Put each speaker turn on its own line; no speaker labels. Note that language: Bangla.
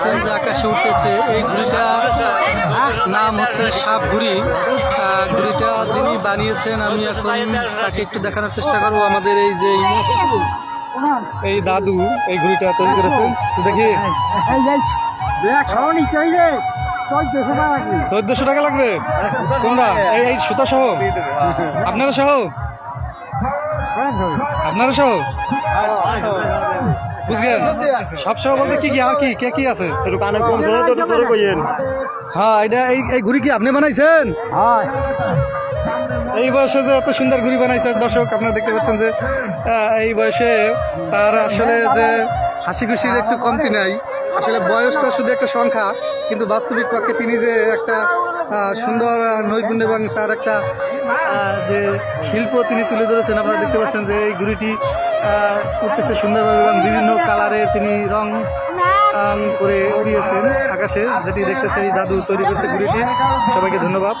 যে আকাশে উঠেছে এই ঘুড়িটা নাম হচ্ছে সাপ ঘুড়ি। ঘুড়িটা যিনি বানিয়েছেন আমি এখন তাকে একটু দেখানোর চেষ্টা করবো। আমাদের এই যে এই দাদু এই ঘুড়িটা তৈরি করেছেন, দেখি 1400 টাকা লাগবে। তোমরা এই সুতা সহ আপনারা সহ বুঝলেন? সব সহ বলতে কি কি আর কি কে কি আছে? হ্যাঁ, এটা এই ঘুড়ি কি আপনি বানাইছেন? এই বয়সে যে এত সুন্দর ঘুড়ি বানাইছেন দর্শক আপনারা দেখতে পাচ্ছেন যে এই বয়সে তার আসলে যে হাসি খুশির একটু কমতি নাই। আসলে বয়সটা শুধু একটা সংখ্যা, কিন্তু বাস্তবিক পক্ষে তিনি যে একটা সুন্দর নৈপুণ্য এবং তার একটা যে শিল্প তিনি তুলে ধরেছেন। আপনারা দেখতে পাচ্ছেন যে এই ঘুড়িটি উঠতেছে সুন্দরভাবে এবং বিভিন্ন কালারের তিনি রং করে উড়িয়েছেন আকাশে, যেটি দেখতেছেন এই দাদু তৈরি করেছে ঘুড়িটি। সবাইকে ধন্যবাদ।